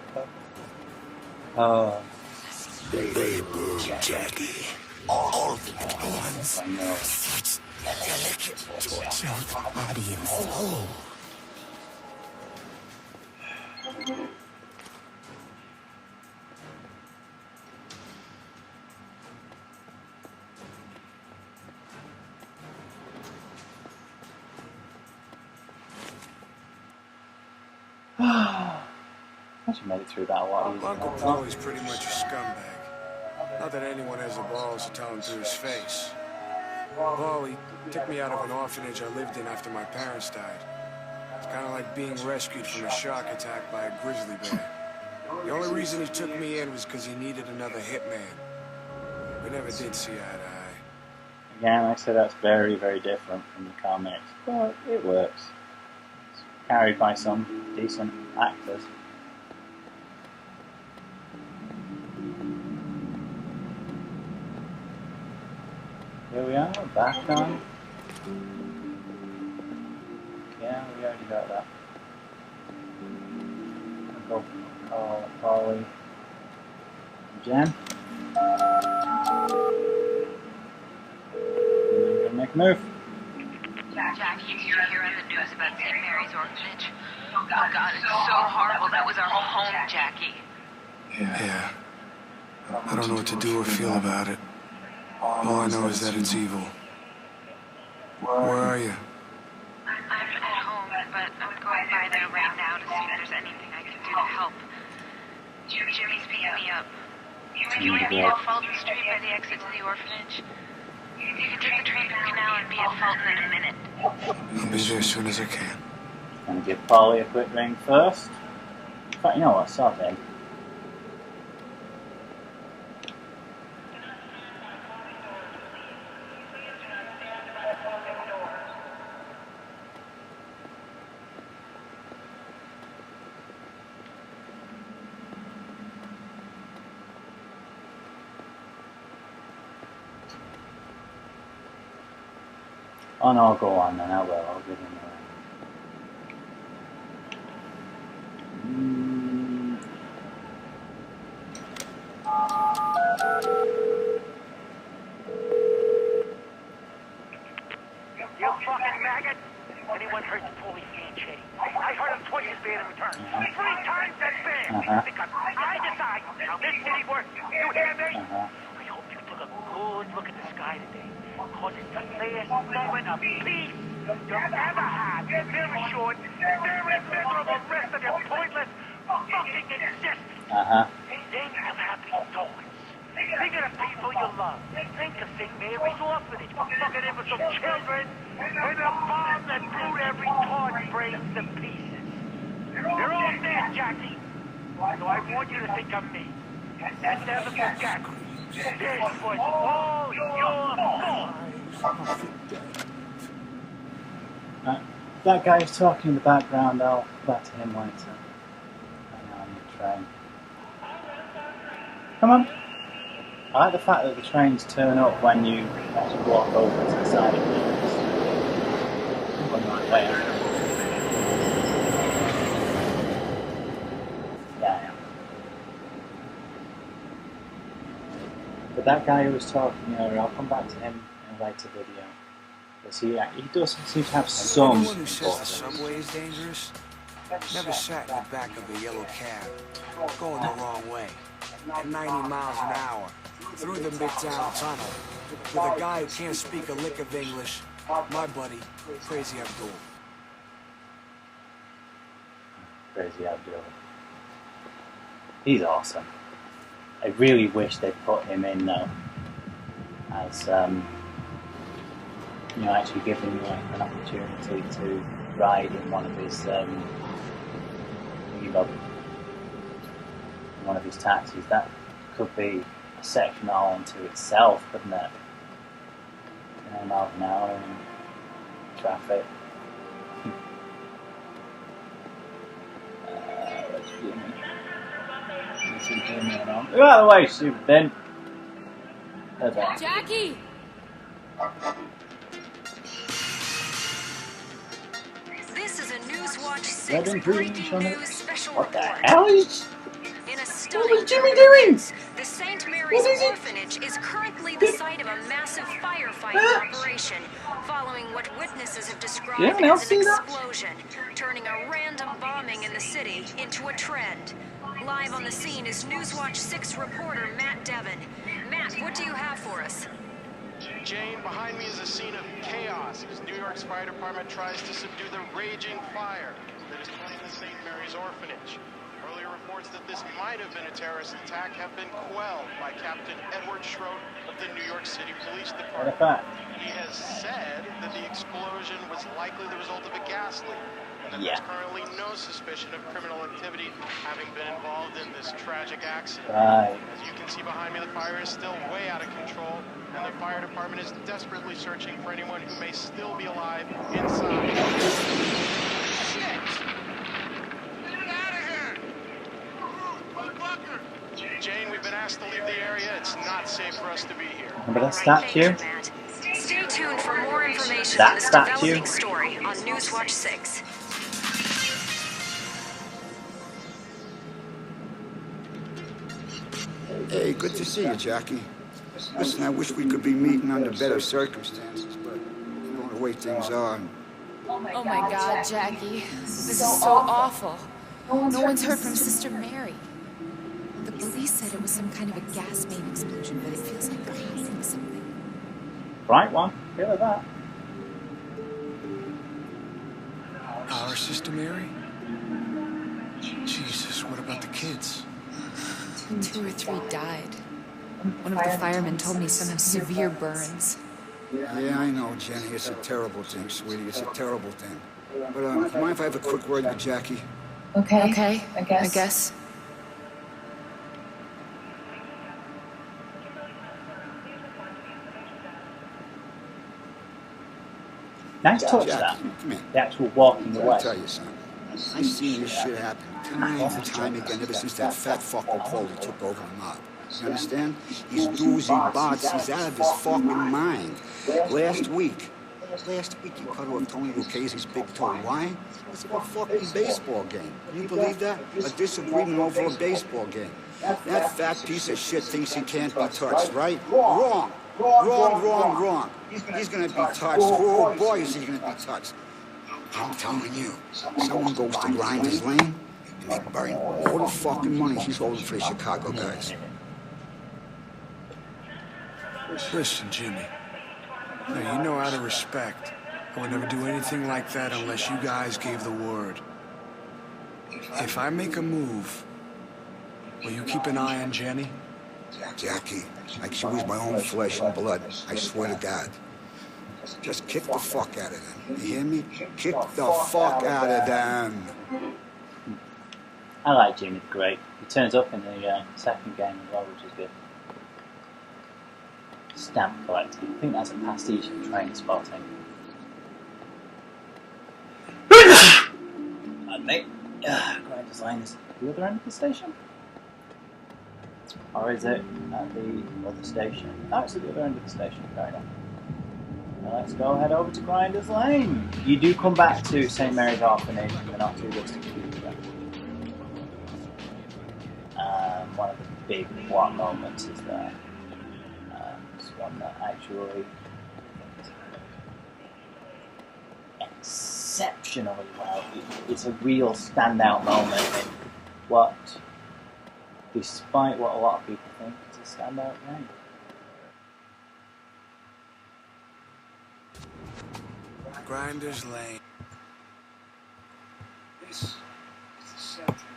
Speaker 11: They burn Jackie. All at once.
Speaker 1: I know.
Speaker 11: Such a delicate torture of body and soul.
Speaker 1: I should made it through that a lot easier.
Speaker 2: Uncle Paulie's pretty much a scumbag. Not that anyone has the balls to tell him to his face. Paulie took me out of an orphanage I lived in after my parents died. It's kind of like being rescued from a shark attack by a grizzly bear. The only reason he took me in was because he needed another hitman. We never did see eye to eye.
Speaker 1: Again, like I said, that's very, very different from the comics, but it works. It's carried by some decent actors. Here we are, back on. Yeah, we already got that. I'll go call Paulie. Jen. We're gonna make a move.
Speaker 5: Jackie, did you hear on the news about St. Mary's Orphanage? Oh God, it's so horrible. That was our home, Jackie.
Speaker 2: Yeah. I don't know what to do or feel about it. All I know is that it's evil. Where are you?
Speaker 5: I'm at home, but I'm going by there right now to see if there's anything I can do to help. Jimmy's picking me up. You want to meet at Fulton Street by the exit to the orphanage? You can take the train to the canal and be at Fulton in a minute.
Speaker 2: I'll be there as soon as I can.
Speaker 1: Gonna give Paulie a quick ring first. In fact, you know what? Sod him. Oh no, go on then, I will, I'll give him a ring.
Speaker 7: You fucking maggot! Anyone hurts Paulie's handshake. I hurt him twice as bad in return. 3 times as bad! Because I decide how this city works. You hear me? I hope you took a good look at the sky today. Because it's the last moment of peace you'll ever have. Never short, very miserable rest of your pointless fucking existence. Think of happy thoughts. Think of the people you love. Think of St. Mary's Orphanage for fucking imbecile children. And the bomb that blew every torch brains to pieces. They're all dead, Jackie. So I want you to think of me. And never forget. This was all your fault.
Speaker 1: That guy's talking in the background, I'll go back to him later. Right now on the train. Come on. I like the fact that the trains turn up when you actually walk over to the side of things. Going the right way. But that guy who was talking earlier, I'll come back to him in a later video. Because he does seem to have some
Speaker 2: Anyone who says the
Speaker 1: importance.
Speaker 2: subway is dangerous never sat in the back of a yellow cab, going the wrong way, at 90 miles an hour, through the Midtown Tunnel, with a guy who can't speak a lick of English, my buddy, Crazy Abdul.
Speaker 1: Crazy Abdul. He's awesome. I really wish they'd put him in though, as you know, actually give him like an opportunity to ride in one of his one of his taxis. That could be a section all unto itself, couldn't it? You know, miles an hour and traffic. Where's Jimmy? Is he Jimmy or not? Get out of the way, stupid thing! There's that.
Speaker 5: Jackie!
Speaker 15: This is a Newswatch 6
Speaker 1: Wedding
Speaker 15: breaking
Speaker 1: dreams,
Speaker 15: news special
Speaker 1: what the
Speaker 15: report.
Speaker 1: hell is?
Speaker 15: In a
Speaker 1: What
Speaker 15: stunning
Speaker 1: was Jimmy
Speaker 15: turn of
Speaker 1: doing?
Speaker 15: events, the St. Mary's Orphanage is currently the site of a massive firefighting operation, following what witnesses have described
Speaker 1: Did anyone else
Speaker 15: as an
Speaker 1: see that?
Speaker 15: explosion, turning a random bombing in the city into a trend. Live on the scene is Newswatch 6 reporter Matt Devon. Matt, what do you have for us?
Speaker 16: Jane, behind me is a scene of chaos as New York's fire department tries to subdue the raging fire that is playing the St. Mary's Orphanage. Earlier reports that this might have been a terrorist attack have been quelled by Captain Edward Schroet of the New York City Police Department. He has said that the explosion was likely the result of a gas leak, and that there's currently no suspicion of criminal activity having been involved in this tragic accident.
Speaker 1: Right.
Speaker 16: As you can see behind me, the fire is still way out of control, and the fire department is desperately searching for anyone who may still be alive inside. Shit! Get out of here! Motherfucker! Jane, we've been asked to leave the area. It's not safe for us to be here.
Speaker 1: Remember that statue?
Speaker 15: Stay tuned for more information
Speaker 1: That
Speaker 15: on this
Speaker 1: statue?
Speaker 15: developing story on Newswatch 6.
Speaker 17: Hey, good to see you, Jackie. Listen, I wish we could be meeting under better circumstances, but you know the way things are.
Speaker 5: Oh my God, Jackie. This is so awful. No one's heard from Sister Mary. The police said it was some kind of a gas main explosion, but it feels like they're hiding something.
Speaker 1: Right one. Feel like that.
Speaker 2: Our Sister Mary? Jesus, what about the kids?
Speaker 5: 2 or 3 died. One of the firemen told me some have severe burns.
Speaker 17: Yeah, I know, Jenny. It's a terrible thing, sweetie. It's a terrible thing. But, do you mind if I have a quick word with Jackie?
Speaker 5: Okay, I guess.
Speaker 1: Nice touch,
Speaker 17: Jackie,
Speaker 1: that.
Speaker 17: come here.
Speaker 1: The actual walking
Speaker 17: Let
Speaker 1: away.
Speaker 17: me tell you something. I've seen this shit happen time and time again ever since that fat fucker Paulie took over the mob. You understand? He's doozy bots. He's out of his fucking mind. Last week he cut off Tony Lucchese's big toe. Why? It's a fucking baseball game. Can you believe that? A disagreement over a baseball game. That fat piece of shit thinks he can't be touched, right? Wrong. Wrong. He's gonna be touched. Oh boy, is he gonna be touched. I'm telling you, someone goes to Grinder's Lane and they bury all the fucking money he's holding for the Chicago guys.
Speaker 2: Listen, Jimmy. Now, you know out of respect, I would never do anything like that unless you guys gave the word. If I make a move, will you keep an eye on Jenny?
Speaker 17: Jackie, like she was my own flesh and blood, I swear to God. Just kick the fuck out of them. You hear me? Kick the fuck out of them.
Speaker 1: I like Jimmy Great. He turns up in the second game as well, which is good. Stamp collecting. I think that's a pastiche of train spotting. Mate, Grinder's Lane is the other end of the station? Or is it at the other station? No, it's at the other end of the station. Fair enough. Now let's go head over to Grinder's Lane. You do come back to St. Mary's Orphanage, and they're not too distant to you. One of the big plot moments is there. films, one that actually exceptionally well. It's a real standout moment in what, despite what a lot of people think, is a standout game.
Speaker 14: Grinders Lane.
Speaker 18: This is the center